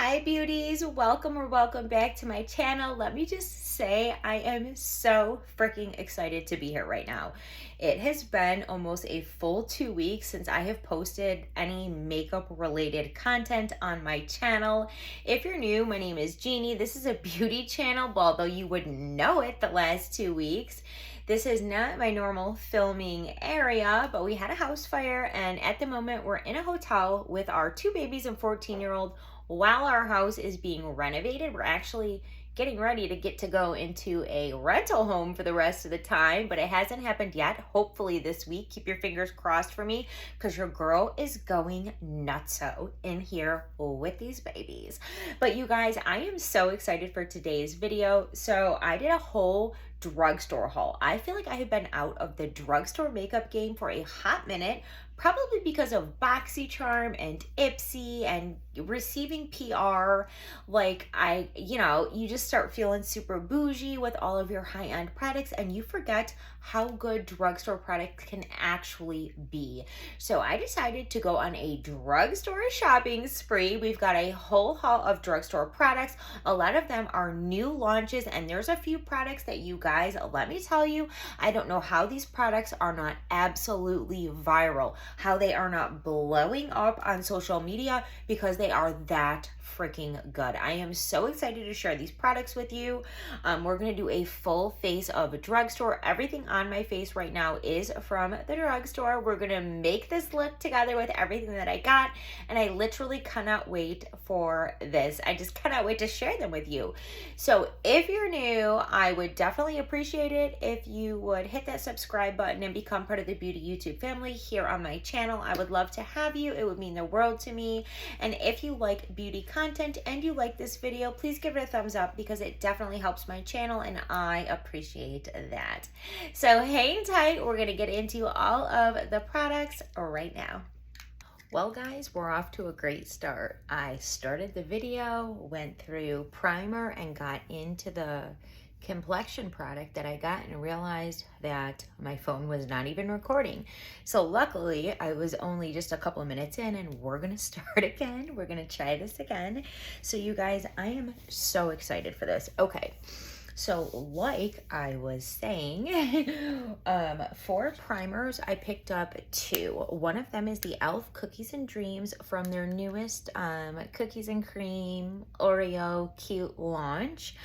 Hi beauties, welcome or welcome back to my channel. Let me just say I am so freaking excited to be here right now. It has been almost a full 2 weeks since I have posted any makeup related content on my channel. If you're new, my name is Jeannie. This is a beauty channel, although you wouldn't know it the last 2 weeks. This is not my normal filming area, but we had a house fire, and at the moment we're in a hotel with our two babies and 14-year-old while our house is being renovated. We're actually getting ready to get to go into a rental home for the rest of the time, but it hasn't happened yet. Hopefully this week. Keep your fingers crossed for me because your girl is going nutso in here with these babies. But you guys, I am so excited for today's video. So I did a whole drugstore haul. I feel like I have been out of the drugstore makeup game for a hot minute, probably because of BoxyCharm and Ipsy and receiving PR. Like you just start feeling super bougie with all of your high-end products and you forget how good drugstore products can actually be. So I decided to go on a drugstore shopping spree. We've got a whole haul of drugstore products. A lot of them are new launches, and there's a few products that you guys, let me tell you, I don't know how these products are not absolutely viral, how they are not blowing up on social media, because they are that freaking good. I am so excited to share these products with you. We're going to do a full face of drugstore. Everything on my face right now is from the drugstore. We're going to make this look together with everything that I got, and I literally cannot wait for this. I just cannot wait to share them with you. So if you're new, I would definitely appreciate it if you would hit that subscribe button and become part of the beauty YouTube family here on my channel. I would love to have you. It would mean the world to me. And if you like beauty content and you like this video, please give it a thumbs up because it definitely helps my channel and I appreciate that. So hang tight, we're gonna get into all of the products right now. Well guys, we're off to a great start. I started the video, went through primer and got into the complexion product that I got and realized that my phone was not even recording. So luckily I was only just a couple of minutes in and we're gonna start again. We're gonna try this again. So you guys, I am so excited for this. Okay. So like I was saying, for primers, I picked up two. One of them is the e.l.f. Cookies and Dreams from their newest Cookies and Cream Oreo Cute launch.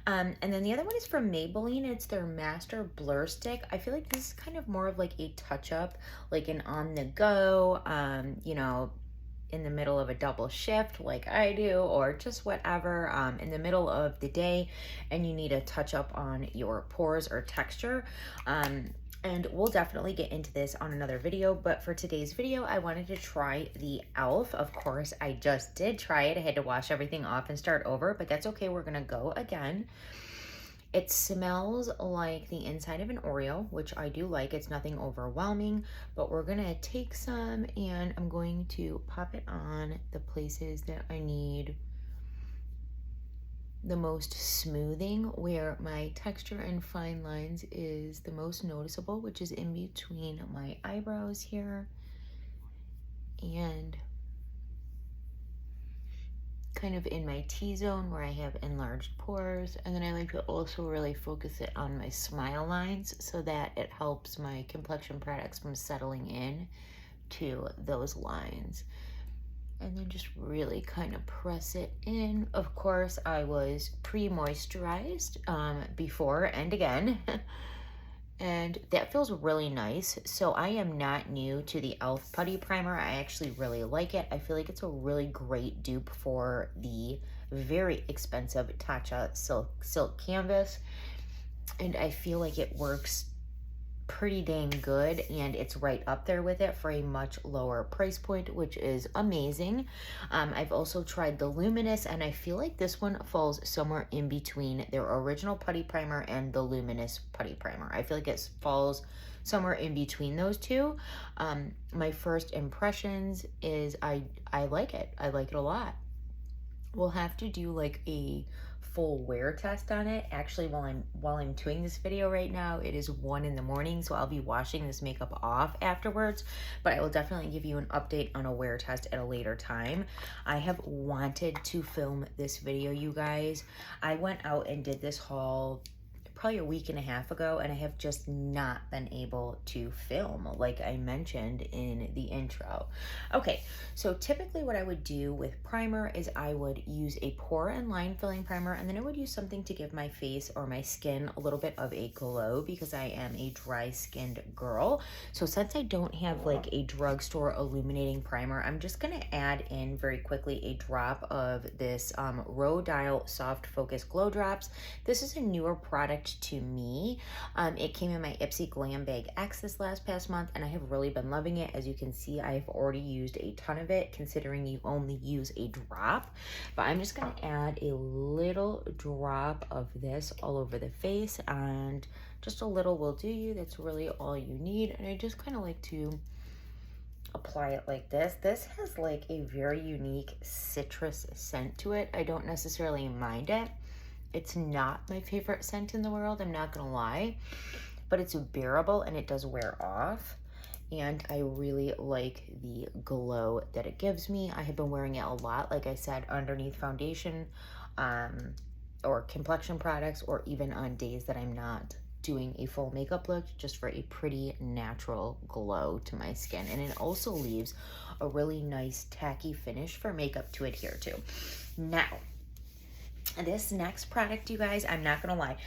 And then the other one is from Maybelline. It's their Master Blur Stick. I feel like this is kind of more of like a touch-up, like an on-the-go, in the middle of a double shift like I do, or just whatever, in the middle of the day and you need a touch up on your pores or texture. And we'll definitely get into this on another video, but for today's video I wanted to try the e.l.f. Of course I just did try it. I had to wash everything off and start over, but that's okay. We're gonna go again. It smells like the inside of an Oreo, which I do like. It's nothing overwhelming, but we're gonna take some and I'm going to pop it on the places that I need the most smoothing, where my texture and fine lines is the most noticeable, which is in between my eyebrows here and kind of in my T-zone where I have enlarged pores. And then I like to also really focus it on my smile lines so that it helps my complexion products from settling in to those lines. And then just really kind of press it in. Of course, I was pre-moisturized before and again. And that feels really nice. So I am not new to the e.l.f. Putty Primer. I actually really like it. I feel like it's a really great dupe for the very expensive Tatcha silk canvas. And I feel like it works pretty dang good, and it's right up there with it for a much lower price point, which is amazing. I've also tried the Luminous, and I feel like this one falls somewhere in between their original putty primer and the Luminous putty primer. I feel like it falls somewhere in between those two. My first impressions is I like it. I like it a lot. We'll have to do like a full wear test on it. Actually, while I'm doing this video right now, it is 1 in the morning, so I'll be washing this makeup off afterwards, but I will definitely give you an update on a wear test at a later time. I have wanted to film this video, you guys. I went out and did this haul probably a week and a half ago, and I have just not been able to film, like I mentioned in the intro. Okay, so typically what I would do with primer is I would use a pore and line filling primer, and then I would use something to give my face or my skin a little bit of a glow because I am a dry skinned girl. So since I don't have like a drugstore illuminating primer, I'm just gonna add in very quickly a drop of this Rhodial Soft Focus Glow Drops. This is a newer product to me. It came in my Ipsy Glam Bag X this past month, and I have really been loving it. As you can see, I have already used a ton of it, considering you only use a drop. But I'm just gonna add a little drop of this all over the face, and just a little will do you. That's really all you need. And I just kind of like to apply it like this. This has like a very unique citrus scent to it. I don't necessarily mind it. It's not my favorite scent in the world, I'm not gonna lie, but it's bearable and it does wear off. And I really like the glow that it gives me. I have been wearing it a lot, like I said, underneath foundation or complexion products, or even on days that I'm not doing a full makeup look, just for a pretty natural glow to my skin. And it also leaves a really nice tacky finish for makeup to adhere to. Now, this next product, you guys, I'm not gonna lie,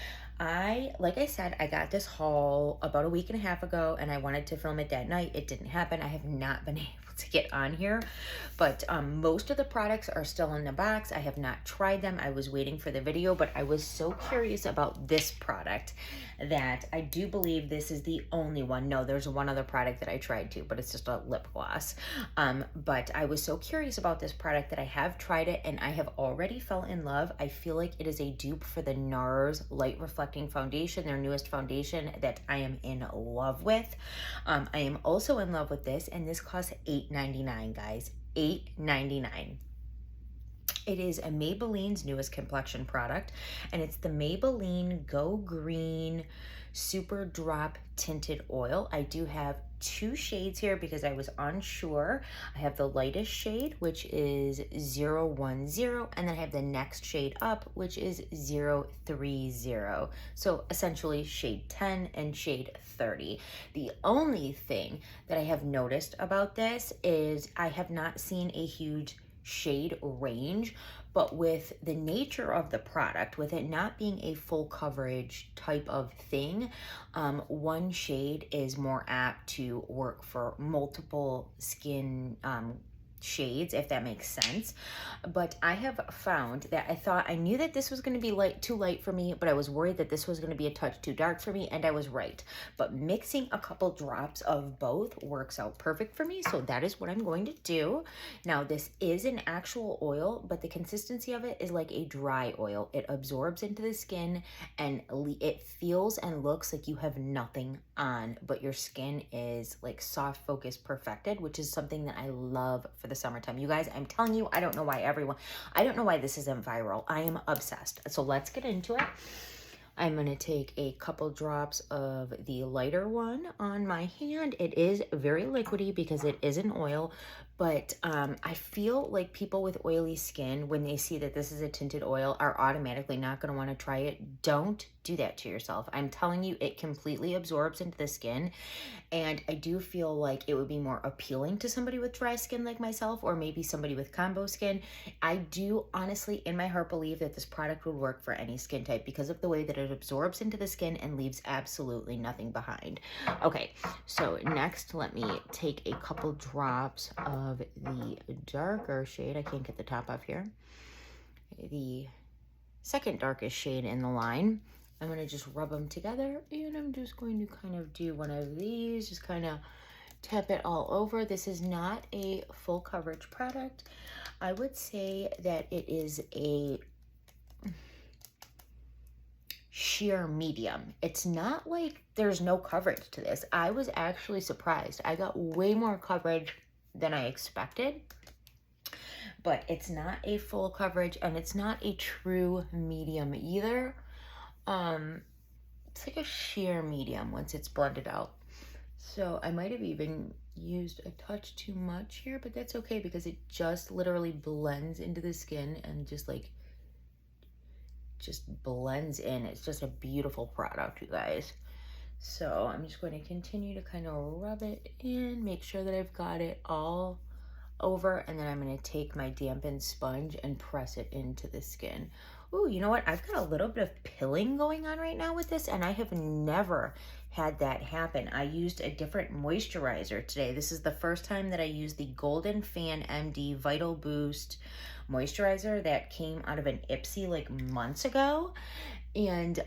like I said, I got this haul about a week and a half ago, and I wanted to film it that night. It didn't happen. I have not been able to get on here, but most of the products are still in the box. I have not tried them. I was waiting for the video, but I was so curious about this product that I do believe this is the only one. No, there's one other product that I tried too, but it's just a lip gloss. But I was so curious about this product that I have tried it, and I have already fell in love. I feel like it is a dupe for the NARS Light Reflecting Foundation, their newest foundation that I am in love with. I am also in love with this, and this costs $8.99, guys. $8.99. It is a Maybelline's newest complexion product, and it's the Maybelline Go Green Super Drop Tinted Oil. I do have 2 shades here because I was unsure. I have the lightest shade, which is 010, and then I have the next shade up, which is 030. So essentially shade 10 and shade 30. The only thing that I have noticed about this is I have not seen a huge shade range, but with the nature of the product, with it not being a full coverage type of thing, one shade is more apt to work for multiple skin shades, if that makes sense. But I have found that I knew that this was going to be too light for me, but I was worried that this was going to be a touch too dark for me, and I was right. But mixing a couple drops of both works out perfect for me, so that is what I'm going to do. Now, this is an actual oil, but the consistency of it is like a dry oil. It absorbs into the skin, and it feels and looks like you have nothing on, but your skin is like soft focus perfected, which is something that I love for the summertime. You guys, I'm telling you, I don't know why this isn't viral. I am obsessed. So let's get into it. I'm going to take a couple drops of the lighter one on my hand. It is very liquidy because it is an oil, but I feel like people with oily skin, when they see that this is a tinted oil, are automatically not going to want to try it. Don't do that to yourself. I'm telling you, it completely absorbs into the skin, and I do feel like it would be more appealing to somebody with dry skin like myself, or maybe somebody with combo skin. I do honestly, in my heart, believe that this product would work for any skin type because of the way that it absorbs into the skin and leaves absolutely nothing behind. Okay, so next, let me take a couple drops of the darker shade. I can't get the top off here. The second darkest shade in the line. I'm going to just rub them together, and I'm just going to kind of do one of these, just kind of tap it all over. This is not a full coverage product. I would say that it is a sheer medium. It's not like there's no coverage to this. I was actually surprised. I got way more coverage than I expected. but it's not a full coverage and it's not a true medium either. It's like a sheer medium once it's blended out. So I might have even used a touch too much here, but that's okay because it just literally blends into the skin and just blends in. It's just a beautiful product, you guys. So I'm just going to continue to kind of rub it in, make sure that I've got it all over, and then I'm going to take my dampened sponge and press it into the skin. Ooh, you know what? I've got a little bit of pilling going on right now with this, and I have never had that happen. I used a different moisturizer today. This is the first time that I used the Golden Fan MD Vital Boost moisturizer that came out of an Ipsy like months ago. And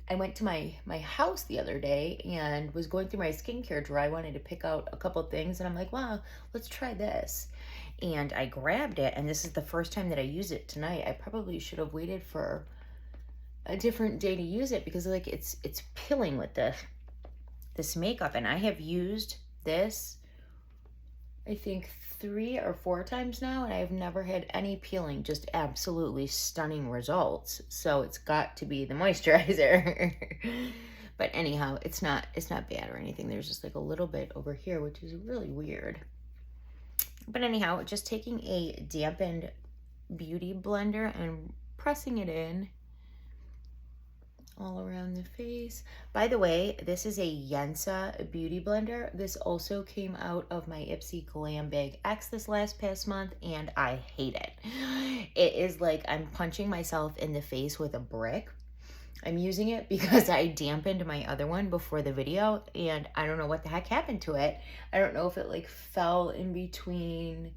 I went to my house the other day and was going through my skincare drawer. I wanted to pick out a couple things, and I'm like, wow, let's try this. And I grabbed it, and this is the first time that I use it tonight. I probably should have waited for a different day to use it because like it's pilling with this makeup, and I have used this I think 3 or 4 times now, and I've never had any peeling, just absolutely stunning results. So it's got to be the moisturizer. But anyhow, it's not bad or anything. There's just like a little bit over here, which is really weird. But anyhow, just taking a dampened beauty blender and pressing it in all around the face. By the way, this is a Yensa beauty blender. This also came out of my Ipsy Glam Bag X this past month, and I hate it. It is like I'm punching myself in the face with a brick. I'm using it because I dampened my other one before the video, and I don't know what the heck happened to it. I don't know if it like fell in between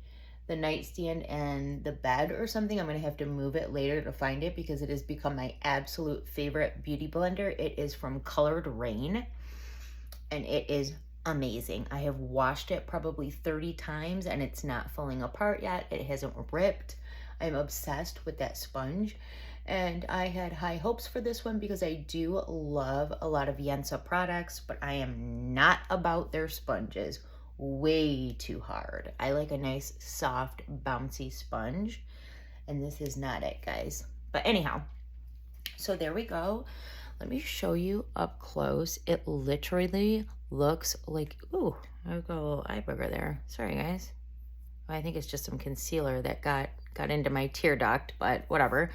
the nightstand and the bed or something. I'm gonna have to move it later to find it because it has become my absolute favorite beauty blender. It is from Colored Rain, and it is amazing. I have washed it probably 30 times and it's not falling apart yet. It hasn't ripped. I'm obsessed with that sponge, and I had high hopes for this one because I do love a lot of Yensa products, but I am not about their sponges. Way too hard. I like a nice, soft, bouncy sponge, and this is not it, guys. But anyhow, so there we go. Let me show you up close. It literally looks like, ooh, I've got a little eye booger there. Sorry, guys. I think it's just some concealer that got into my tear duct, but whatever.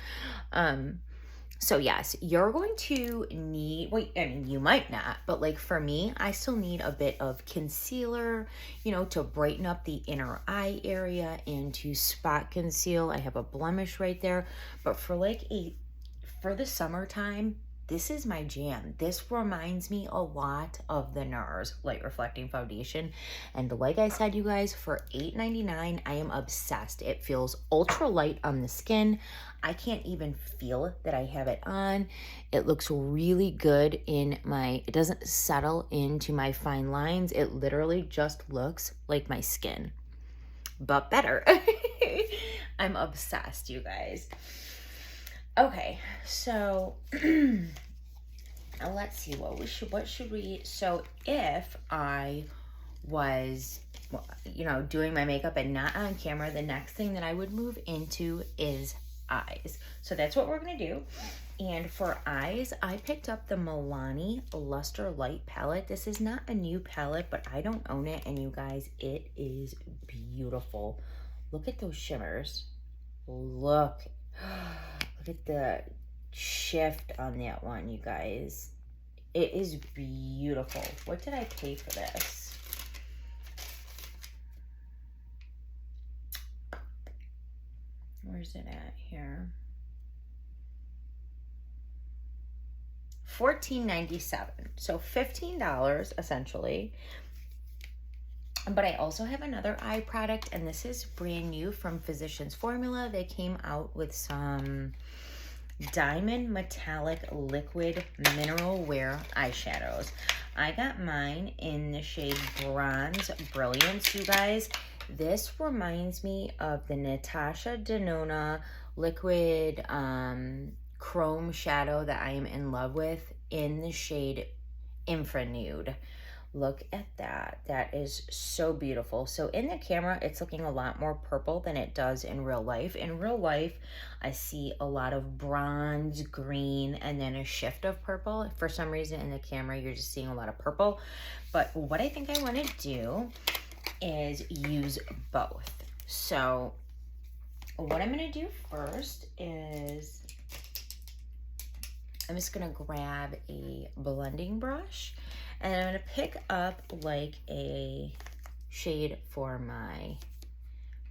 So yes, you're going to need, well, I mean, you might not, but like for me, I still need a bit of concealer, you know, to brighten up the inner eye area and to spot conceal. I have a blemish right there, but for the summertime, this is my jam. This reminds me a lot of the NARS Light Reflecting Foundation. And like I said, you guys, for $8.99, I am obsessed. It feels ultra light on the skin. I can't even feel that I have it on. It looks really good it doesn't settle into my fine lines. It literally just looks like my skin, but better. I'm obsessed, you guys. Okay, so let's see what should we, so if I was, you know, doing my makeup and not on camera, the next thing that I would move into is eyes. So that's what we're gonna do. And for eyes, I picked up the Milani Luster Light palette. This is not a new palette, but I don't own it, and you guys, it is beautiful. Look at those shimmers. Look at the shift on that one, you guys. It is beautiful. What did I pay for this? Where's it at here? $14.97. So $15 essentially. But I also have another eye product, and this is brand new from Physicians Formula. They came out with some diamond metallic liquid mineral wear eyeshadows. I got mine in the shade Bronze Brilliance, you guys. This reminds me of the Natasha Denona liquid chrome shadow that I am in love with in the shade Infra Nude. Look at that. That is so beautiful. So in the camera, it's looking a lot more purple than it does in real life. In real life, I see a lot of bronze, green, and then a shift of purple. For some reason in the camera, you're just seeing a lot of purple. But what I think I want to do is use both. So what I'm going to do first is I'm just going to grab a blending brush and I'm going to pick up like a shade for my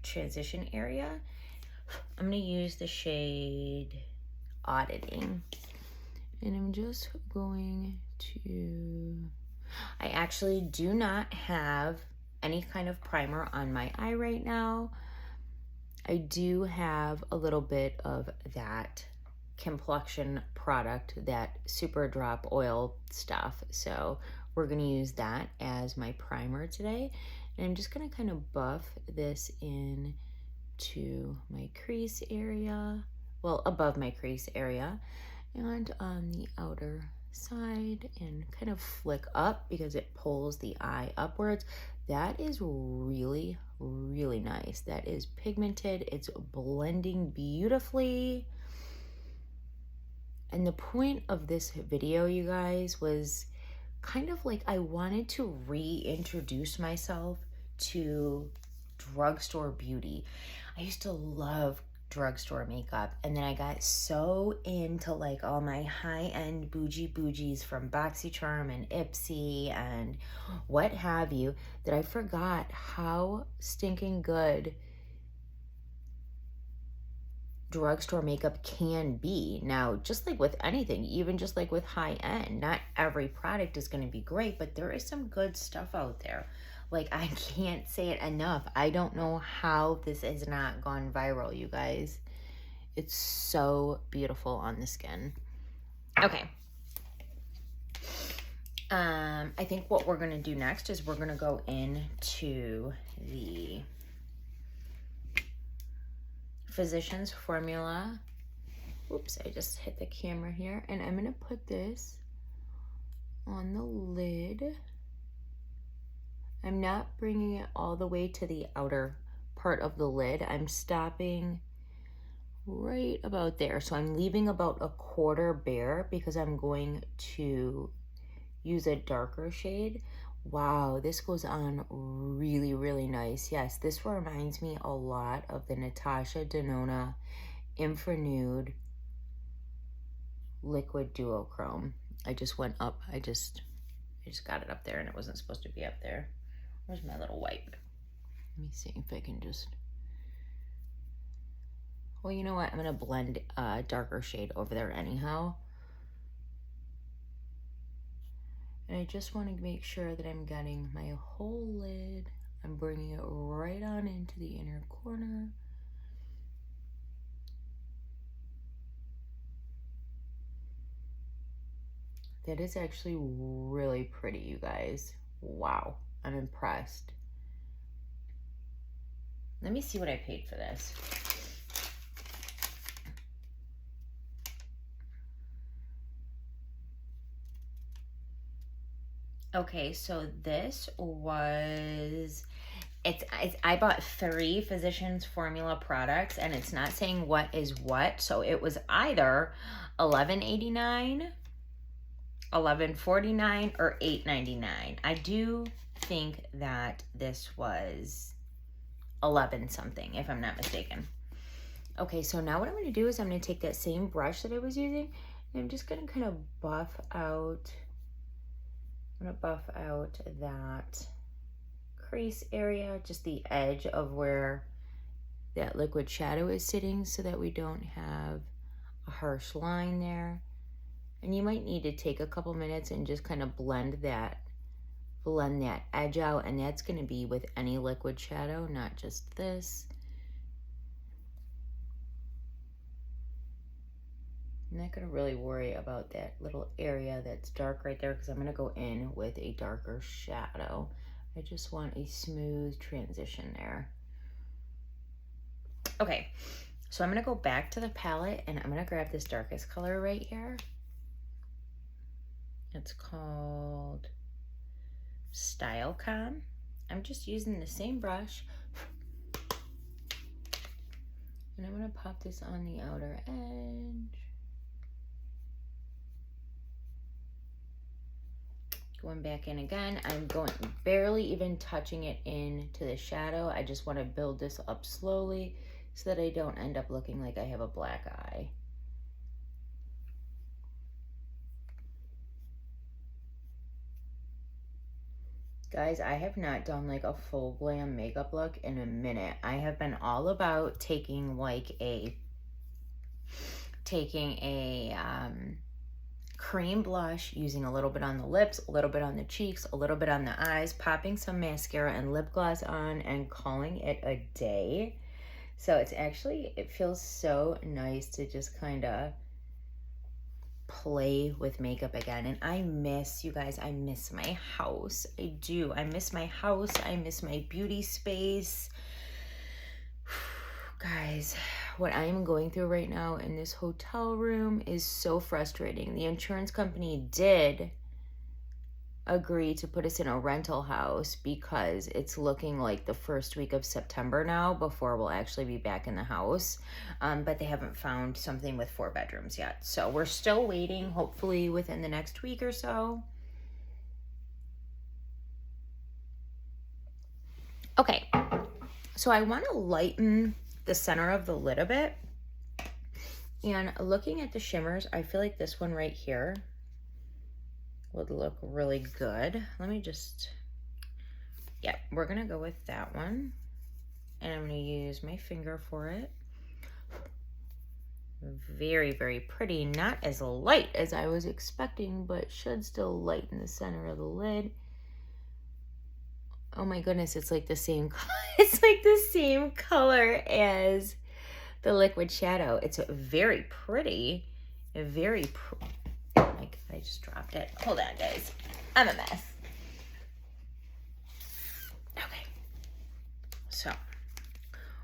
transition area. I'm going to use the shade Auditing. And I'm just going to, I actually do not have any kind of primer on my eye right now. I do have a little bit of that complexion product, that super drop oil stuff. So we're gonna use that as my primer today. And I'm just gonna kind of buff this in to my crease area, well, above my crease area and on the outer side, and kind of flick up because it pulls the eye upwards. That is really, really nice. That is pigmented. It's blending beautifully. And the point of this video, you guys, was kind of like I wanted to reintroduce myself to drugstore beauty. I used to love drugstore makeup, and then I got so into like all my high-end bougies from BoxyCharm and Ipsy and what have you, that I forgot how stinking good drugstore makeup can be. Now, just like with anything, even just like with high-end, not every product is going to be great, but there is some good stuff out there. Like, I can't say it enough. I don't know how this has not gone viral, you guys. It's so beautiful on the skin. Okay. I think what we're going to do next is we're going to go into the Physicians Formula. Oops, I just hit the camera here. And I'm going to put this on the lid. I'm not bringing it all the way to the outer part of the lid. I'm stopping right about there. So I'm leaving about a quarter bare because I'm going to use a darker shade. Wow, this goes on really, really nice. Yes, this reminds me a lot of the Natasha Denona Infra Nude Liquid Duochrome. I just went up, I just got it up there and it wasn't supposed to be up there. Where's my little wipe? Let me see if I can just, well, you know what? I'm gonna blend a darker shade over there anyhow. And I just want to make sure that I'm getting my whole lid. I'm bringing it right on into the inner corner. That is actually really pretty, you guys. Wow, I'm impressed. Let me see what I paid for this. Okay, so this was, I bought 3 Physicians Formula products, and it's not saying what is what, so it was either $11.89, $11.49, or $8.99. I do think that this was 11 something, if I'm not mistaken. Okay, so now what I'm going to do is I'm going to take that same brush that I was using, and I'm just going to kind of buff out, I'm going to buff out that crease area, just the edge of where that liquid shadow is sitting, so that we don't have a harsh line there. And you might need to take a couple minutes and just kind of blend that edge out, and that's going to be with any liquid shadow, not just this. I'm not going to really worry about that little area that's dark right there because I'm going to go in with a darker shadow. I just want a smooth transition there. Okay, so I'm going to go back to the palette and I'm going to grab this darkest color right here. It's called Stylecom. I'm just using the same brush. And I'm going to pop this on the outer edge. Going back in again. I'm barely even touching it into the shadow. I just want to build this up slowly so that I don't end up looking like I have a black eye. Guys, I have not done like a full glam makeup look in a minute. I have been all about taking a cream blush, using a little bit on the lips, a little bit on the cheeks, a little bit on the eyes, popping some mascara and lip gloss on, and calling it a day. So it feels so nice to just kind of play with makeup again. And I miss, you guys, I miss my house. I do. I miss my house. I miss my beauty space. Guys, what I am going through right now in this hotel room is so frustrating. The insurance company did agree to put us in a rental house because it's looking like the first week of September now before we'll actually be back in the house. But they haven't found something with 4 bedrooms yet. So we're still waiting, hopefully within the next week or so. Okay, so I want to lighten the center of the lid a bit. And looking at the shimmers, I feel like this one right here would look really good. Let me just, yeah, we're gonna go with that one. And I'm gonna use my finger for it. Very, very pretty. Not as light as I was expecting, but should still lighten the center of the lid. Oh my goodness, it's like the same color. It's like the same color as the liquid shadow. It's very pretty. Very pretty. Oh my God, I just dropped it. Hold on, guys. I'm a mess. Okay. So,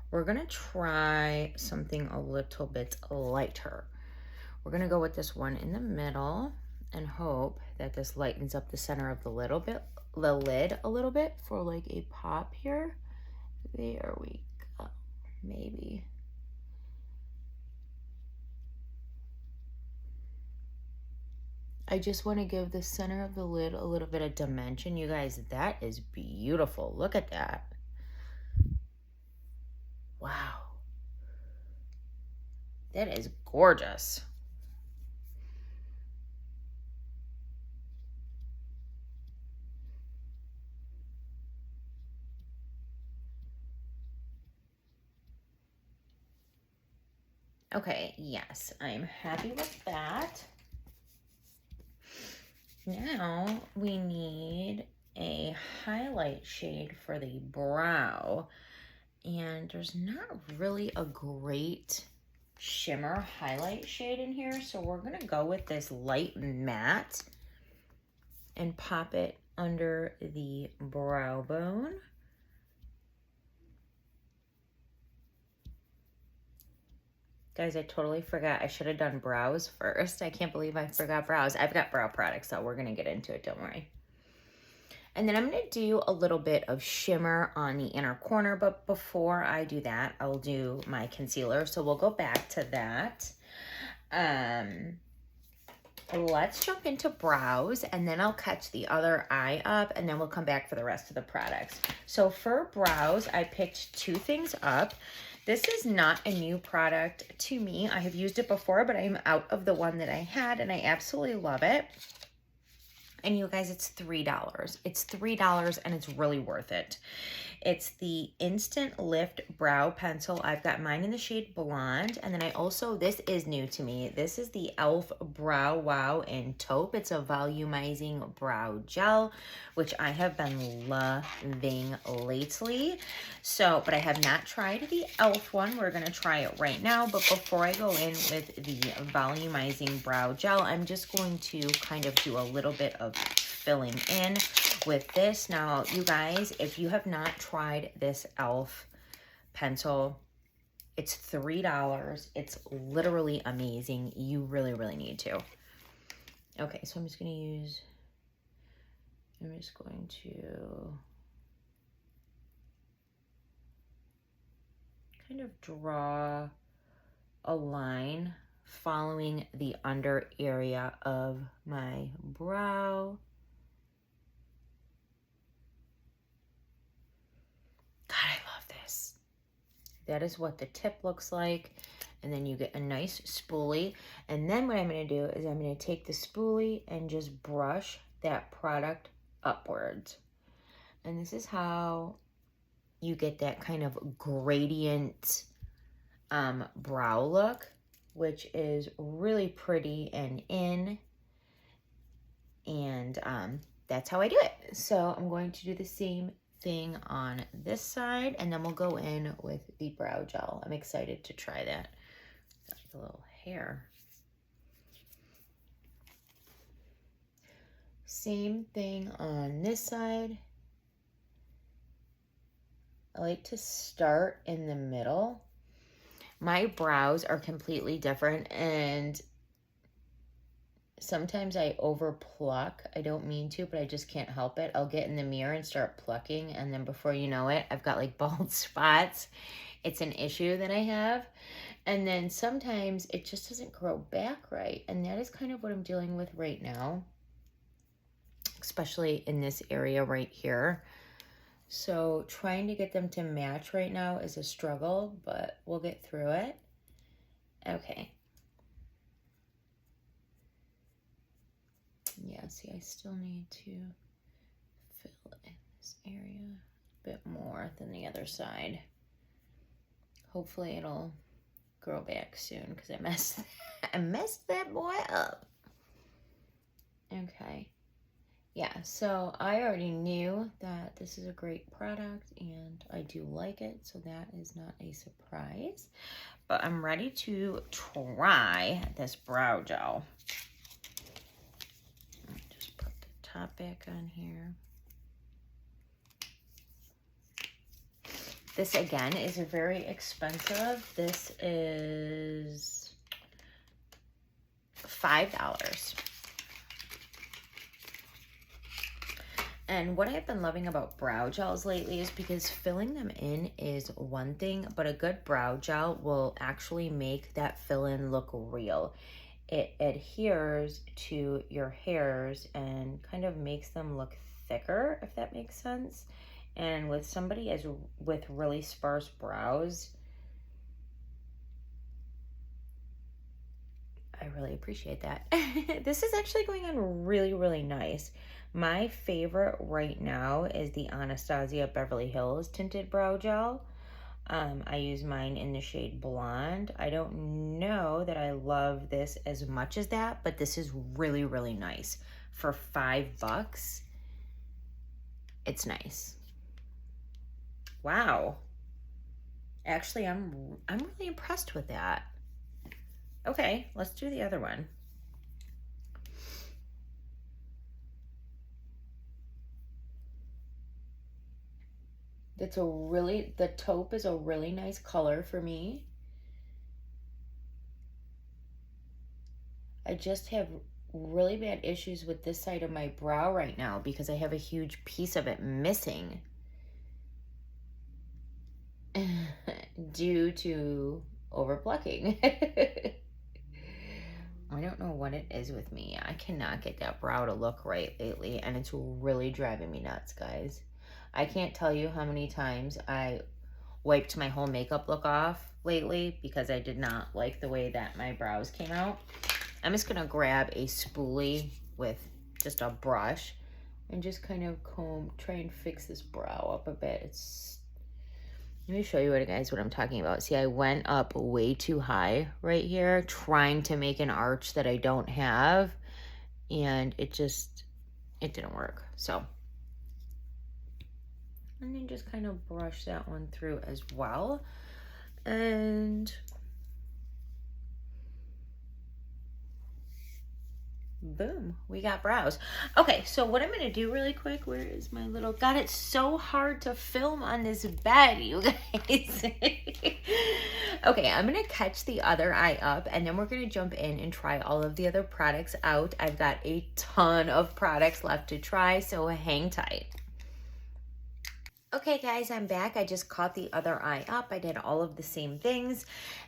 we're going to try something a little bit lighter. We're going to go with this one in the middle and hope that this lightens up the center of the lid a little bit for like a pop here. There we go. Maybe. I just want to give the center of the lid a little bit of dimension. You guys, that is beautiful. Look at that. Wow. That is gorgeous. Okay, yes, I'm happy with that. Now we need a highlight shade for the brow. And there's not really a great shimmer highlight shade in here. So we're going to go with this light matte and pop it under the brow bone. Guys, I totally forgot. I should have done brows first. I can't believe I forgot brows. I've got brow products, so we're going to get into it. Don't worry. And then I'm going to do a little bit of shimmer on the inner corner. But before I do that, I'll do my concealer. So we'll go back to that. Let's jump into brows, and then I'll catch the other eye up, and then we'll come back for the rest of the products. So for brows, I picked 2 things up. This is not a new product to me. I have used it before, but I'm out of the one that I had, and I absolutely love it. And you guys, it's $3. It's $3, and it's really worth it. It's the Instant Lift Brow Pencil. I've got mine in the shade Blonde. And then I also, this is new to me. This is the e.l.f. Brow Wow in Taupe. It's a volumizing brow gel, which I have been loving lately. So, but I have not tried the e.l.f. one. We're going to try it right now. But before I go in with the volumizing brow gel, I'm just going to kind of do a little bit of filling in with this. Now, you guys, if you have not tried this e.l.f. pencil, it's $3. It's literally amazing. You really, really need to. Okay, so I'm just going to use I'm just going to kind of draw a line following the under area of my brow. God, I love this. That is what the tip looks like. And then you get a nice spoolie. And then what I'm going to do is I'm going to take the spoolie and just brush that product upwards. And this is how you get that kind of gradient brow look, which is really pretty and in. And that's how I do it. So I'm going to do the same thing on this side, and then we'll go in with the brow gel. I'm excited to try that. Got like a little hair. Same thing on this side. I like to start in the middle. My brows are completely different, and sometimes I over pluck. I don't mean to, but I just can't help it. I'll get in the mirror and start plucking, and then before you know it, I've got like bald spots. It's an issue that I have. And then sometimes it just doesn't grow back right. And that is kind of what I'm dealing with right now, especially in this area right here. So trying to get them to match right now is a struggle, but we'll get through it. Okay. Yeah, see, I still need to fill in this area a bit more than the other side. Hopefully it'll grow back soon because I messed that boy up. Okay. Yeah, so I already knew that this is a great product and I do like it, so that is not a surprise. But I'm ready to try this brow gel. Just put the top back on here. This again is very expensive. This is $5. And what I've been loving about brow gels lately is because filling them in is one thing, but a good brow gel will actually make that fill-in look real. It adheres to your hairs and kind of makes them look thicker, if that makes sense. And with somebody with really sparse brows, I really appreciate that. This is actually going on really, really nice. My favorite right now is the Anastasia Beverly Hills Tinted Brow Gel. I use mine in the shade Blonde. I don't know that I love this as much as that, but this is really, really nice. For $5, it's nice. Wow. Actually, I'm really impressed with that. Okay, let's do the other one. The taupe is a really nice color for me. I just have really bad issues with this side of my brow right now because I have a huge piece of it missing due to over plucking. I don't know what it is with me. I cannot get that brow to look right lately, and it's really driving me nuts, guys. I can't tell you how many times I wiped my whole makeup look off lately because I did not like the way that my brows came out. I'm just going to grab a spoolie with just a brush and just kind of try and fix this brow up a bit. Let me show you what I'm talking about. See, I went up way too high right here trying to make an arch that I don't have, and it didn't work. So, and then just kind of brush that one through as well. And boom, we got brows. Okay, so what I'm gonna do really quick, where is my little, God, it's so hard to film on this bed, you guys. Okay, I'm gonna catch the other eye up, and then we're gonna jump in and try all of the other products out. I've got a ton of products left to try, so hang tight. Okay guys, I'm back. I just caught the other eye up. I did all of the same things.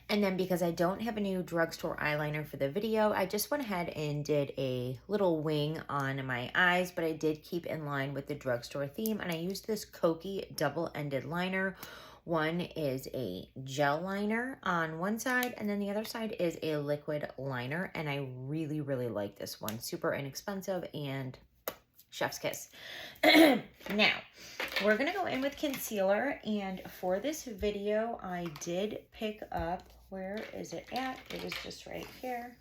And then because I don't have a new drugstore eyeliner for the video, I just went ahead and did a little wing on my eyes, but I did keep in line with the drugstore theme. And I used this Kokie double-ended liner. One is a gel liner on one side, and then the other side is a liquid liner. And I really, really like this one. Super inexpensive and chef's kiss. Now, we're going to go in with concealer, and for this video, I did pick up, where is it at? It was just right here.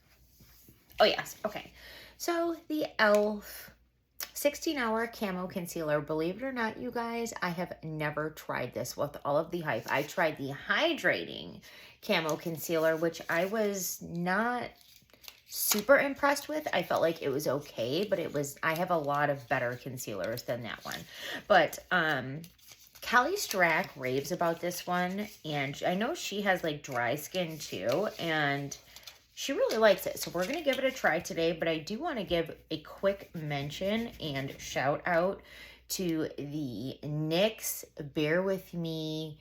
Oh, yes. Okay. So, the e.l.f. 16-hour camo concealer. Believe it or not, you guys, I have never tried this with all of the hype. I tried the hydrating camo concealer, which I was not super impressed with. I felt like it was okay, but I have a lot of better concealers than that one. But Callie Strack raves about this one, and I know she has like dry skin too, and she really likes it. So we're going to give it a try today, but I do want to give a quick mention and shout out to the NYX Bear With Me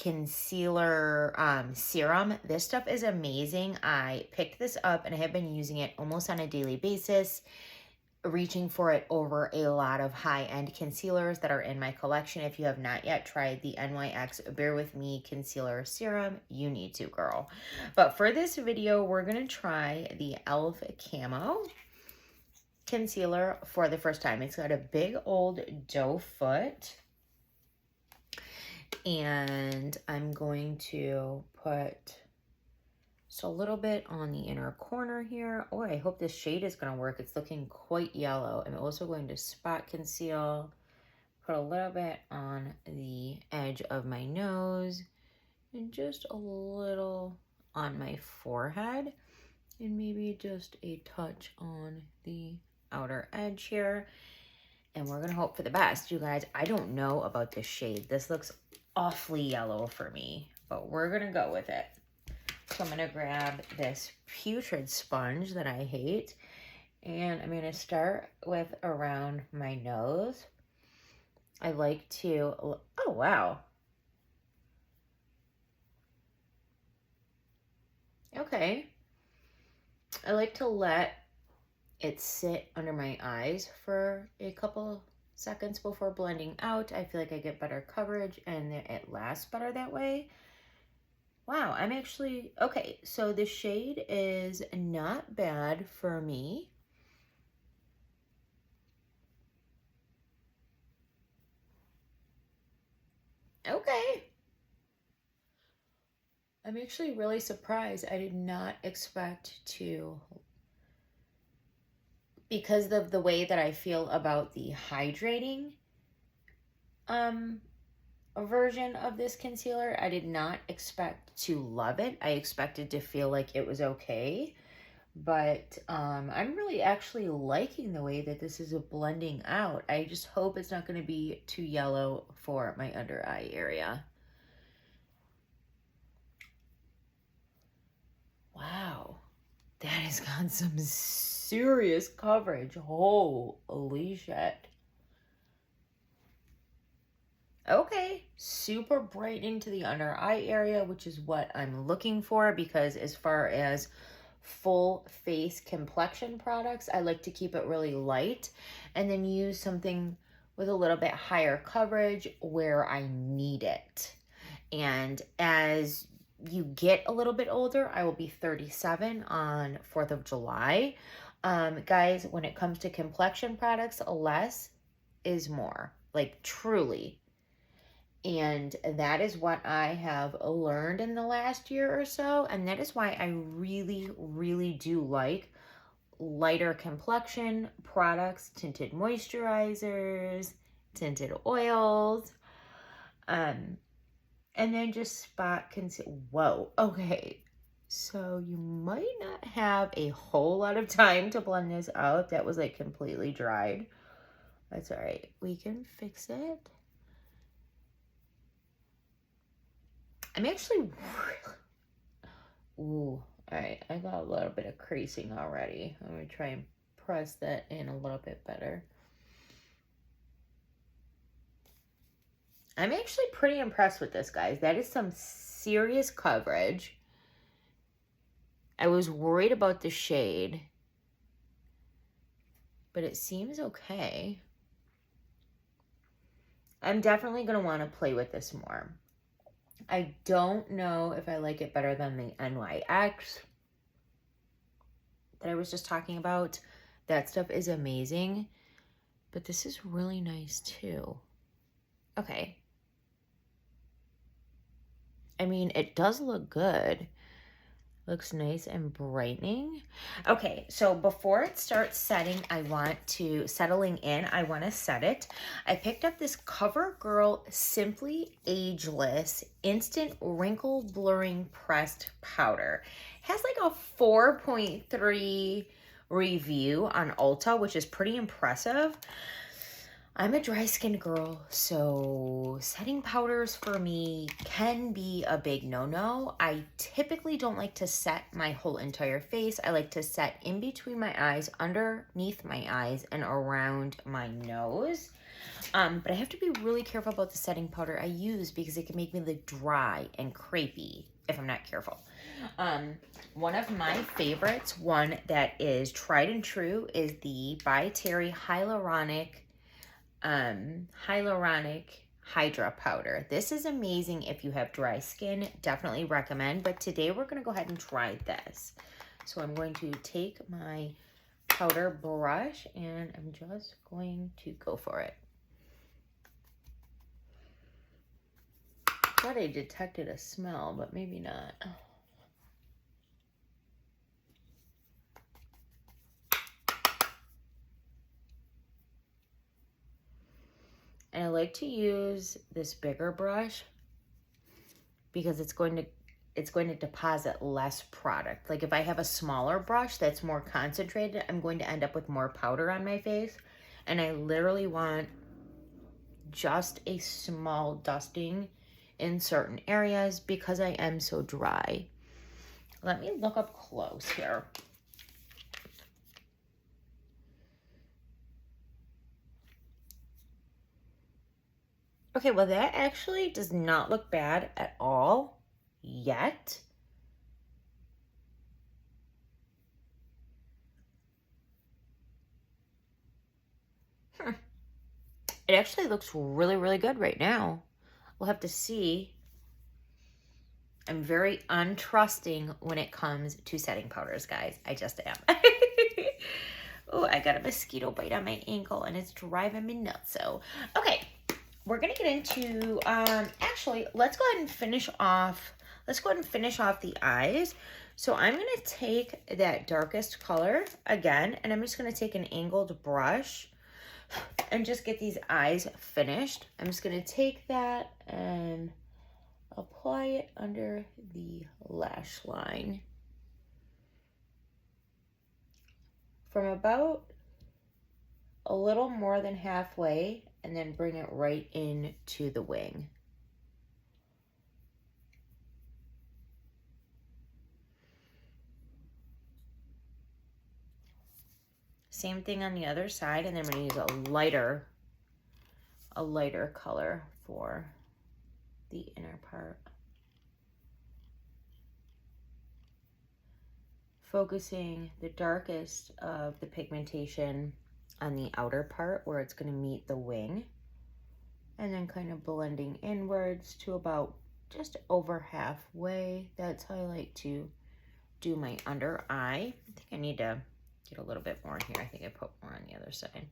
concealer serum. This stuff is amazing. I picked this up and I have been using it almost on a daily basis, reaching for it over a lot of high-end concealers that are in my collection. If you have not yet tried the NYX Bear With Me concealer serum, you need to, girl. But for this video, we're going to try the e.l.f. camo concealer for the first time. It's got a big old doe foot. And I'm going to put just a little bit on the inner corner here. Oh, I hope this shade is going to work. It's looking quite yellow. I'm also going to spot conceal, put a little bit on the edge of my nose, and just a little on my forehead, and maybe just a touch on the outer edge here. And we're going to hope for the best. You guys, I don't know about this shade. This looks awfully yellow for me, but we're going to go with it. So I'm going to grab this putrid sponge that I hate, and I'm going to start with around my nose. I like to, oh wow. Okay. I like to let it sit under my eyes for a couple seconds before blending out. I feel like I get better coverage and it lasts better that way. Wow, I'm actually, okay, so the shade is not bad for me. Okay. I'm actually really surprised. I did not expect to, because of the way that I feel about the hydrating version of this concealer, I did not expect to love it. I expected to feel like it was okay, but I'm really actually liking the way that this is blending out. I just hope it's not going to be too yellow for my under eye area. Wow, that has got some serious coverage. Holy shit. Okay, super brightening to the under eye area, which is what I'm looking for, because as far as full face complexion products, I like to keep it really light and then use something with a little bit higher coverage where I need it. And as you get a little bit older, I will be 37 on 4th of July. Guys, when it comes to complexion products, less is more, like truly. And that is what I have learned in the last year or so. And that is why I really, really do like lighter complexion products, tinted moisturizers, tinted oils, and then just spot conceal. Whoa, okay. So you might not have a whole lot of time to blend this out. That was like completely dried. That's all right. We can fix it. I'm actually really... Ooh, all right. I got a little bit of creasing already. I'm going to try and press that in a little bit better. I'm actually pretty impressed with this, guys. That is some serious coverage. I was worried about the shade, but it seems okay. I'm definitely going to want to play with this more. I don't know if I like it better than the NYX that I was just talking about. That stuff is amazing, but this is really nice too. Okay. I mean, it does look good. Looks nice and brightening. Okay, so before it starts setting, I want to set it. I picked up this CoverGirl Simply Ageless Instant Wrinkle Blurring Pressed Powder. It has like a 4.3 review on Ulta, which is pretty impressive. I'm a dry skin girl, so setting powders for me can be a big no-no. I typically don't like to set my whole entire face. I like to set in between my eyes, underneath my eyes, and around my nose. But I have to be really careful about the setting powder I use because it can make me look dry and crepey if I'm not careful. One of my favorites, one that is tried and true, is the By Terry Hyaluronic Hydra Powder. This is amazing if you have dry skin. Definitely recommend. But today we're going to go ahead and try this. So I'm going to take my powder brush and I'm just going to go for it. I thought I detected a smell, but maybe not. And I like to use this bigger brush because it's going to deposit less product. Like if I have a smaller brush that's more concentrated, I'm going to end up with more powder on my face. And I literally want just a small dusting in certain areas because I am so dry. Let me look up close here. Okay, well that actually does not look bad at all yet. It actually looks really, really good right now. We'll have to see. I'm very untrusting when it comes to setting powders, guys. I just am. Oh, I got a mosquito bite on my ankle and it's driving me nuts. So, okay. We're going to get into, actually, let's go ahead and finish off the eyes. So I'm going to take that darkest color again, and I'm just going to take an angled brush and just get these eyes finished. I'm just going to take that and apply it under the lash line. From about a little more than halfway, and then bring it right into the wing. Same thing on the other side, and then I'm going to use a lighter color for the inner part. Focusing the darkest of the pigmentation on the outer part where it's going to meet the wing, and then kind of blending inwards to about just over halfway. That's how I like to do my under eye. I think I need to get a little bit more here. I think I put more on the other side.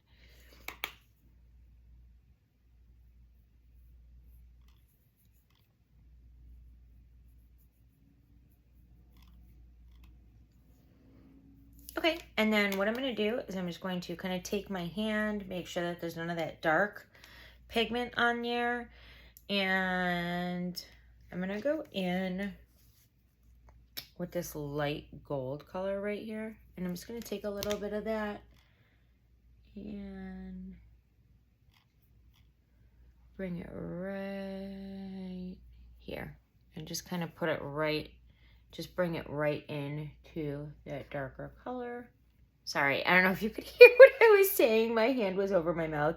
Okay, and then what I'm going to do is I'm just going to kind of take my hand, make sure that there's none of that dark pigment on there, and I'm going to go in with this light gold color right here. And I'm just going to take a little bit of that and bring it right here. And just kind of put it right, just bring it right into that darker color. Sorry, I don't know if you could hear what I was saying. My hand was over my mouth.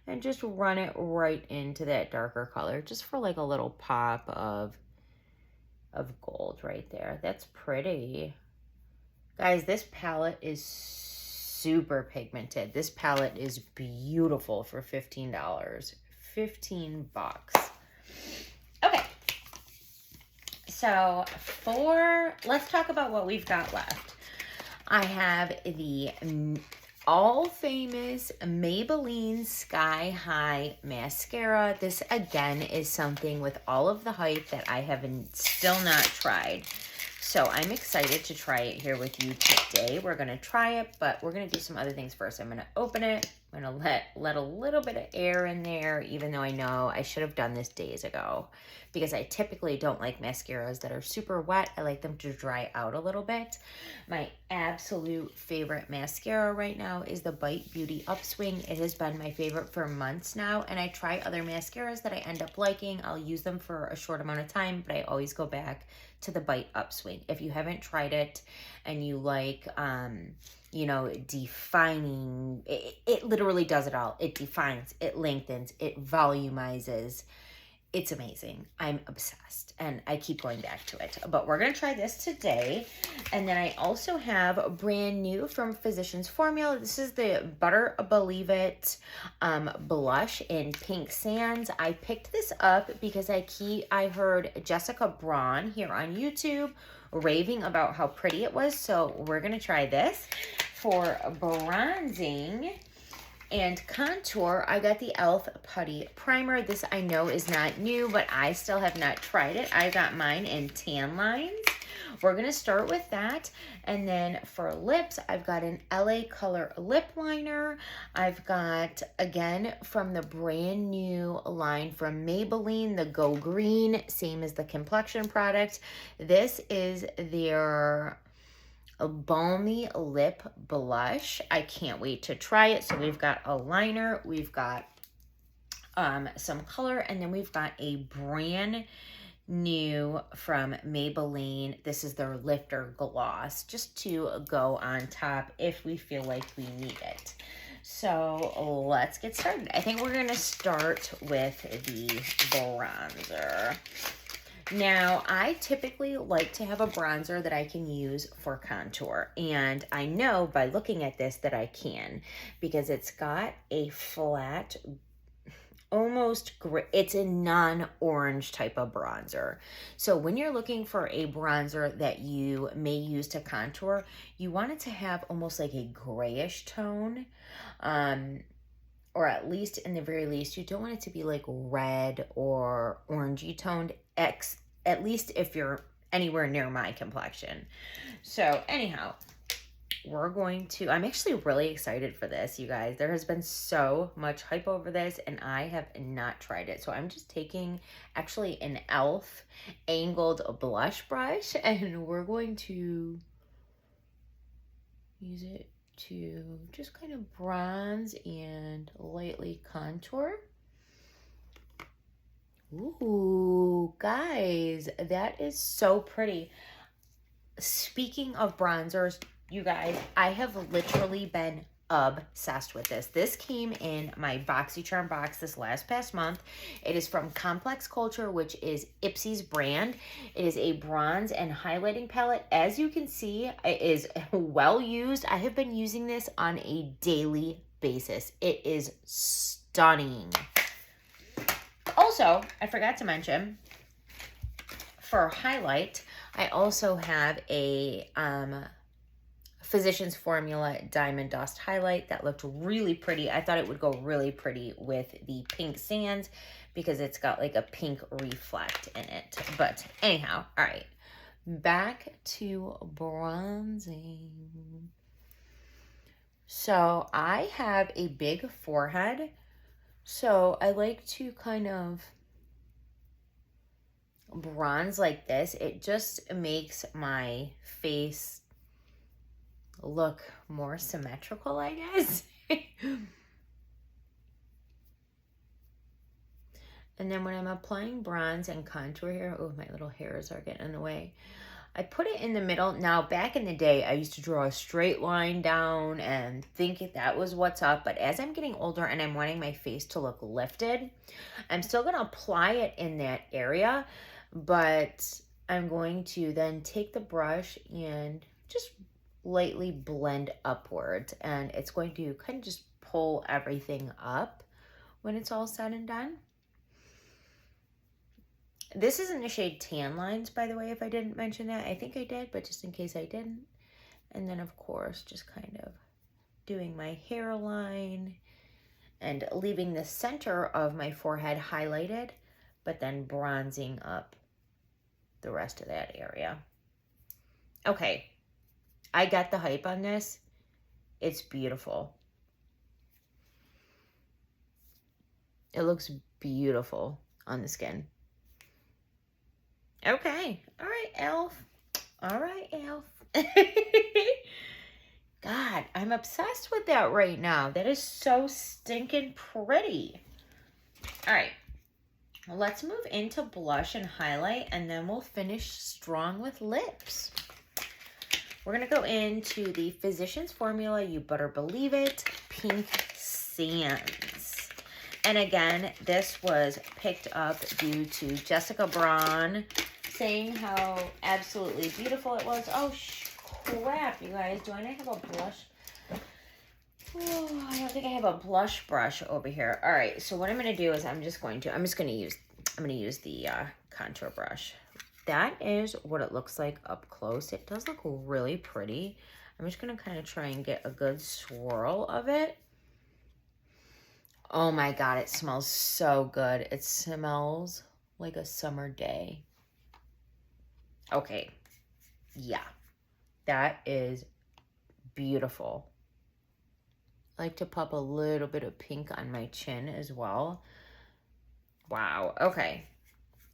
And just run it right into that darker color, just for like a little pop of gold right there. That's pretty. Guys, this palette is super pigmented. This palette is beautiful for $15. 15 bucks. Okay. So let's talk about what we've got left. I have the all famous Maybelline Sky High Mascara. This again is something with all of the hype that I haven't still not tried. So I'm excited to try it here with you today. We're gonna try it, but we're gonna do some other things first. I'm gonna open it. I'm gonna let a little bit of air in there, even though I know I should have done this days ago, because I typically don't like mascaras that are super wet. I like them to dry out a little bit. My absolute favorite mascara right now is the Bite Beauty Upswing. It has been my favorite for months now, and I try other mascaras that I end up liking. I'll use them for a short amount of time, but I always go back to the Bite Upswing. If you haven't tried it and you like, you know, defining, it literally does it all. It defines, it lengthens, it volumizes. It's amazing. I'm obsessed and I keep going back to it. But we're going to try this today. And then I also have brand new from Physicians Formula. This is the Butter Believe It blush in Pink Sands. I picked this up because I heard Jessica Braun here on YouTube raving about how pretty it was. So we're going to try this for bronzing. And contour, I got the e.l.f. Putty Primer. This I know is not new, but I still have not tried it. I got mine in Tan Lines. We're going to start with that. And then for lips, I've got an LA Color Lip Liner. I've got, again, from the brand new line from Maybelline, the Go Green, same as the complexion product. This is their a balmy lip blush. I can't wait to try it. So we've got a liner, we've got some color, and then we've got a brand new from Maybelline. This is their Lifter Gloss, just to go on top if we feel like we need it. So let's get started. I think we're going to start with the bronzer. Now, I typically like to have a bronzer that I can use for contour, and I know by looking at this that I can, because it's got a flat, almost gray, it's a non-orange type of bronzer. So when you're looking for a bronzer that you may use to contour, you want it to have almost like a grayish tone, or at least, in the very least, you don't want it to be like red or orangey toned, at least if you're anywhere near my complexion. So anyhow, I'm actually really excited for this, you guys. There has been so much hype over this, and I have not tried it. So I'm just taking actually an e.l.f. angled blush brush, and we're going to use it to just kind of bronze and lightly contour. Ooh, guys, that is so pretty. Speaking of bronzers, you guys, I have literally been obsessed with this. This came in my BoxyCharm box this past month. It is from Complex Culture, which is Ipsy's brand. It is a bronze and highlighting palette. As you can see, it is well used. I have been using this on a daily basis. It is stunning. Also, I forgot to mention, for highlight, I also have a Physicians Formula Diamond Dust highlight that looked really pretty. I thought it would go really pretty with the Pink Sands because it's got like a pink reflect in it. But anyhow, all right, back to bronzing. So I have a big forehead. So I like to kind of bronze like this, it just makes my face look more symmetrical, I guess. And then when I'm applying bronze and contour here, oh, my little hairs are getting in the way. I put it in the middle. Now, back in the day, I used to draw a straight line down and think that was what's up. But as I'm getting older and I'm wanting my face to look lifted, I'm still going to apply it in that area. But I'm going to then take the brush and just lightly blend upwards. And it's going to kind of just pull everything up when it's all said and done. This is in the shade Tan Lines, by the way, if I didn't mention that. I think I did, but just in case I didn't. And then, of course, just kind of doing my hairline and leaving the center of my forehead highlighted, but then bronzing up the rest of that area. Okay, I got the hype on this. It's beautiful. It looks beautiful on the skin. Okay. All right, Elf. All right, Elf. God, I'm obsessed with that right now. That is so stinking pretty. All right. Well, let's move into blush and highlight, and then we'll finish strong with lips. We're going to go into the Physicians Formula, You Better Believe It, Pink Sands. And again, this was picked up due to Jessica Braun saying how absolutely beautiful it was. Oh, crap, you guys. Do I not have a blush? Oh, I don't think I have a blush brush over here. All right, so what I'm going to do is I'm going to use the contour brush. That is what it looks like up close. It does look really pretty. I'm just going to kind of try and get a good swirl of it. Oh my God, it smells so good. It smells like a summer day. Okay, yeah, that is beautiful. I like to pop a little bit of pink on my chin as well. Wow, okay.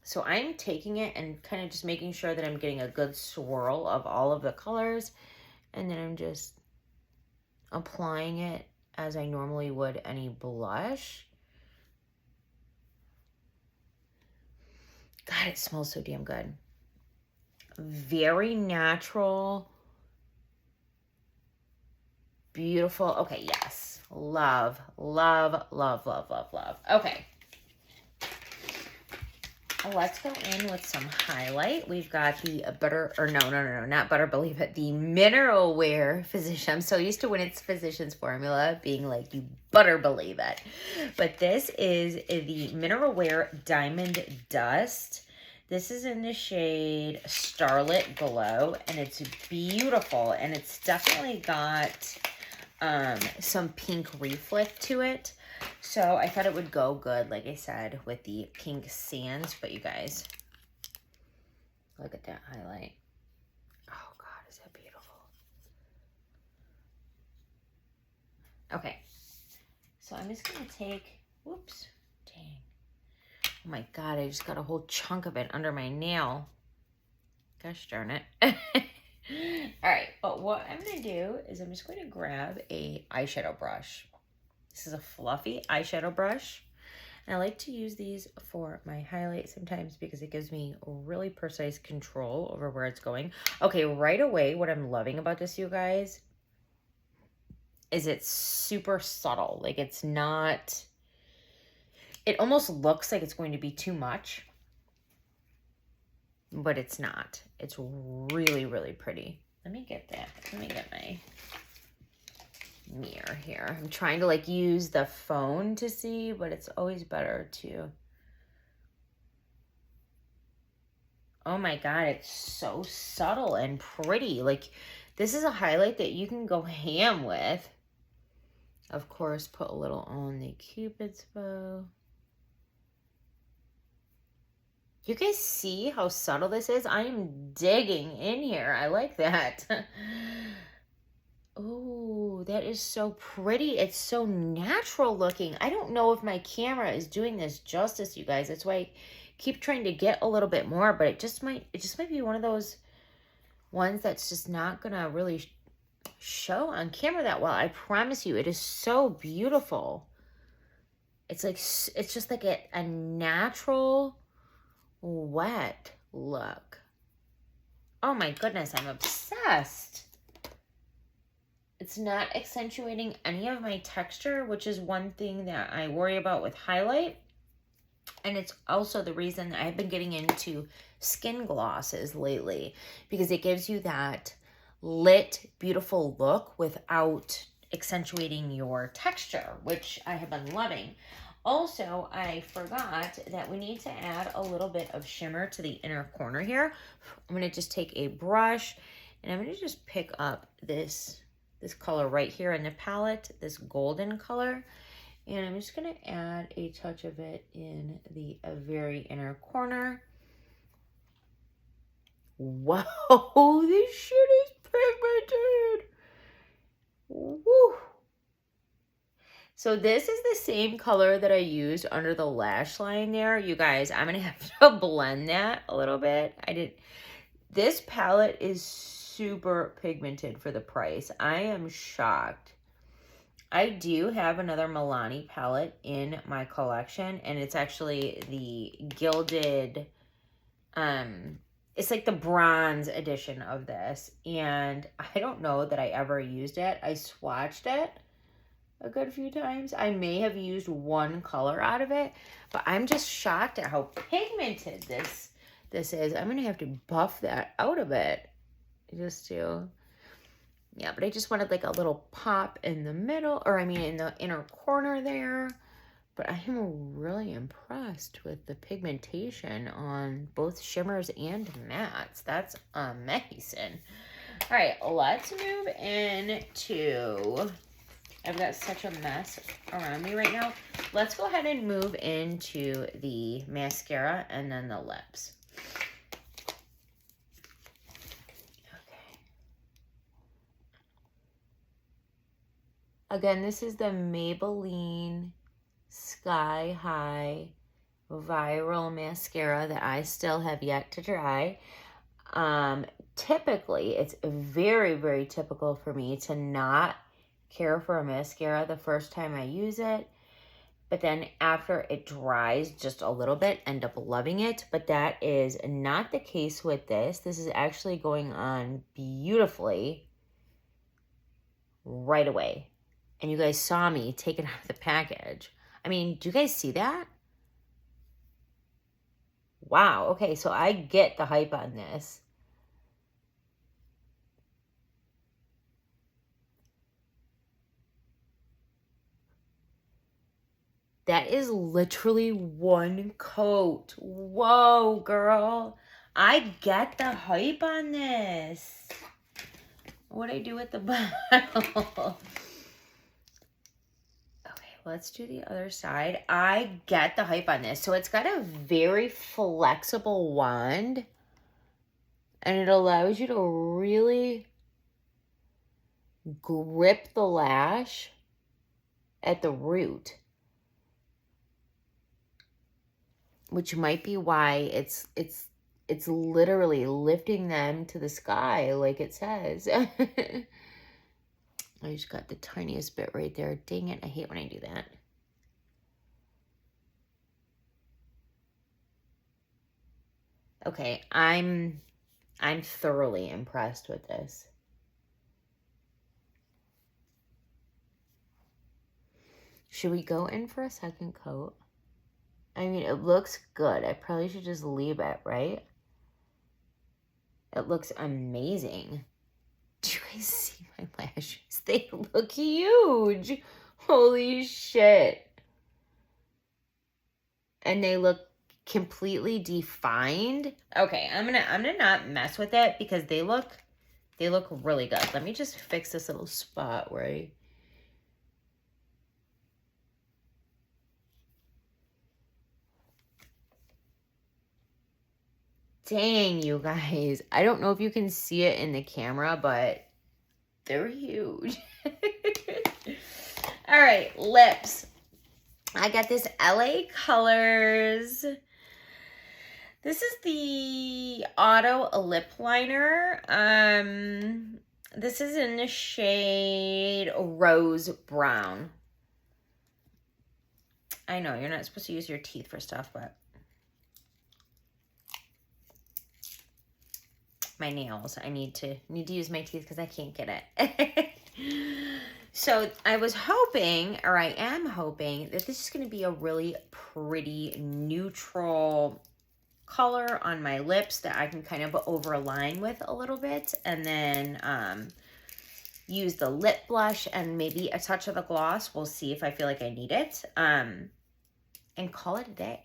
So I'm taking it and kind of just making sure that I'm getting a good swirl of all of the colors. And then I'm just applying it as I normally would any blush. God, it smells so damn good. Very natural. Beautiful. Okay, yes. Love, love, love, love, love, love. Okay. Let's go in with some highlight. We've got the not Butter Believe It, the Mineral Wear Physician. I'm so used to when it's Physicians Formula being like, you better believe it. But this is the Mineral Wear Diamond Dust. This is in the shade Starlit Glow, and it's beautiful, and it's definitely got some pink reflect to it. So I thought it would go good, like I said, with the Pink Sands. But you guys, look at that highlight. Oh God, is that beautiful? Okay, so I'm just gonna take, whoops, dang. Oh my God, I just got a whole chunk of it under my nail. Gosh darn it. All right, but what I'm gonna do is I'm just going to grab a eyeshadow brush. This is a fluffy eyeshadow brush. And I like to use these for my highlight sometimes because it gives me really precise control over where it's going. Okay, right away, what I'm loving about this, you guys, is it's super subtle. Like, it's not, it almost looks like it's going to be too much, but it's not. It's really, really pretty. Let me get that. Let me get my mirror here. I'm trying to like use the phone to see, but it's always better to. Oh my God, it's so subtle and pretty. Like, this is a highlight that you can go ham with. Of course, put a little on the Cupid's bow. You guys see how subtle this is? I am digging in here. I like that. Oh, that is so pretty. It's so natural looking. I don't know if my camera is doing this justice, you guys. That's why I keep trying to get a little bit more, but it just might be one of those ones that's just not gonna really show on camera that well. I promise you, it is so beautiful. It's like, it's just like a natural wet look. Oh my goodness, I'm obsessed. It's not accentuating any of my texture, which is one thing that I worry about with highlight. And it's also the reason I've been getting into skin glosses lately, because it gives you that lit, beautiful look without accentuating your texture, which I have been loving. Also, I forgot that we need to add a little bit of shimmer to the inner corner here. I'm going to just take a brush and I'm going to just pick up this color right here in the palette, this golden color. And I'm just going to add a touch of it in the very inner corner. Whoa, this shit is pigmented. Woo. So this is the same color that I used under the lash line there. You guys, I'm going to have to blend that a little bit. This palette is super pigmented for the price. I am shocked. I do have another Milani palette in my collection, and it's actually the gilded, it's like the bronze edition of this, and I don't know that I ever used it. I swatched it a good few times. I may have used one color out of it, but I'm just shocked at how pigmented this is. I'm gonna have to buff that out a bit just to, yeah, but I just wanted like a little pop in the middle, or I mean in the inner corner there. But I am really impressed with the pigmentation on both shimmers and mattes. That's amazing. All right, let's move into, I've got such a mess around me right now. Let's go ahead and move into the mascara and then the lips. Okay. Again, this is the Maybelline Sky High Viral Mascara that I still have yet to try. Typically, it's very, very typical for me to not care for a mascara the first time I use it, but then after it dries just a little bit, end up loving it. But that is not the case with this. This is actually going on beautifully right away. And you guys saw me take it out of the package. I mean, do you guys see that? Wow. Okay, so I get the hype on this. That is literally one coat. Whoa, girl. I get the hype on this. What'd I do with the bottle? Let's do the other side. I get the hype on this. So it's got a very flexible wand, and it allows you to really grip the lash at the root, which might be why it's literally lifting them to the sky, like it says. I just got the tiniest bit right there. Dang it, I hate when I do that. Okay, I'm thoroughly impressed with this. Should we go in for a second coat? I mean, it looks good. I probably should just leave it, right? It looks amazing. Do you guys see my lashes? They look huge. Holy shit. And they look completely defined. Okay, I'm gonna not mess with it because they look really good. Let me just fix this little spot where I... Dang, you guys. I don't know if you can see it in the camera, but they're huge. All right, lips. I got this LA Colors This is the Auto Lip Liner. This is in the shade Rose Brown. I know, you're not supposed to use your teeth for stuff, but my nails, I need to use my teeth because I can't get it. So I was hoping, or I am hoping, that this is going to be a really pretty neutral color on my lips that I can kind of overline with a little bit, and then use the lip blush and maybe a touch of the gloss. We'll see if I feel like I need it, and call it a day.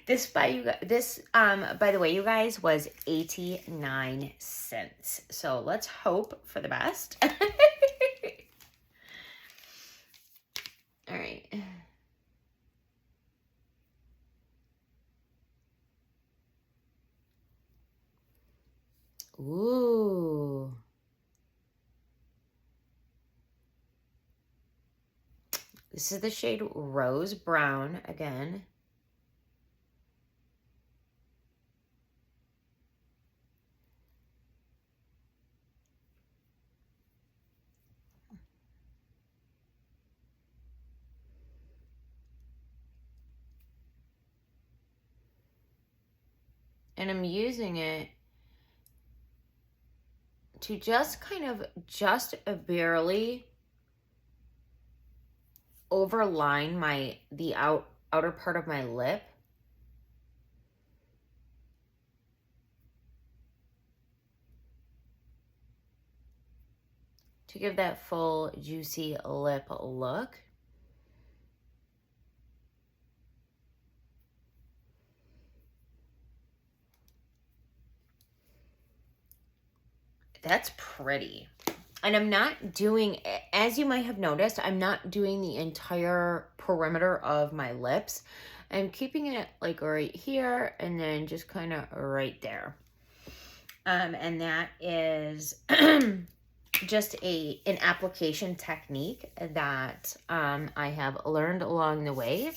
This, by the way, you guys, was 89 cents. So let's hope for the best. All right. Ooh. This is the shade Rose Brown again. And I'm using it to just kind of barely overline the outer part of my lip. To give that full juicy lip look. That's pretty. And I'm not doing, as you might have noticed, I'm not doing the entire perimeter of my lips. I'm keeping it like right here and then just kind of right there. And that is just an application technique that I have learned along the way.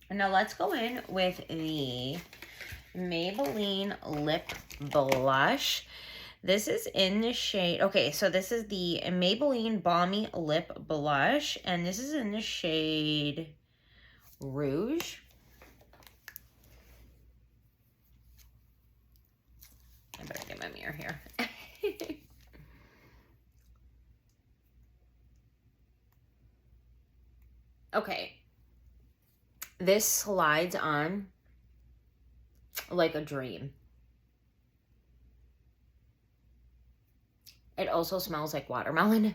And now let's go in with the Maybelline Lip Blush. This is in the shade, okay, so this is the Maybelline Balmy Lip Blush, and this is in the shade Rouge. I better get my mirror here. Okay. This slides on like a dream. It also smells like watermelon.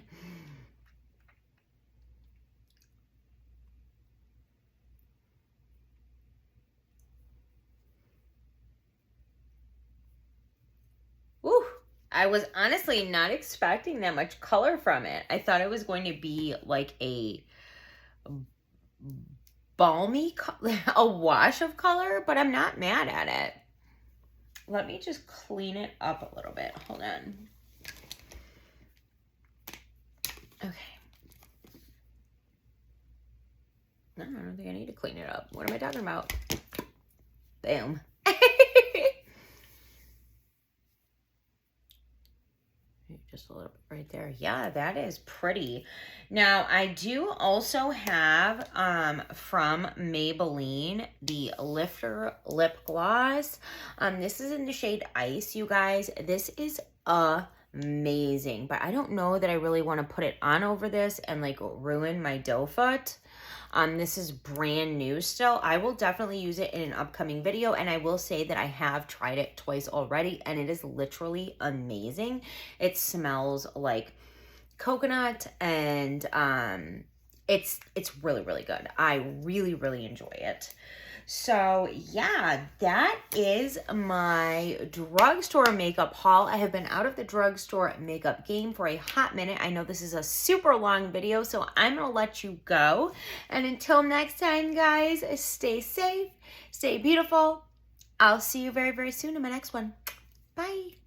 Woo! I was honestly not expecting that much color from it. I thought it was going to be like a balmy, a wash of color, but I'm not mad at it. Let me just clean it up a little bit. Hold on. Okay. No, I don't think I need to clean it up. What am I talking about? Boom. Just a little bit right there. Yeah, that is pretty. Now, I do also have from Maybelline the Lifter Lip Gloss. This is in the shade Ice, you guys. This is amazing, but I don't know that I really want to put it on over this and like ruin my doe foot. This is brand new still. I will definitely use it in an upcoming video, and I will say that I have tried it twice already, and it is literally amazing. It smells like coconut, and it's really, really good. I really, really enjoy it. So yeah, that is my drugstore makeup haul. I have been out of the drugstore makeup game for a hot minute. I know this is a super long video, so I'm gonna let you go. And until next time, guys, stay safe, stay beautiful. I'll see you very, very soon in my next one. Bye.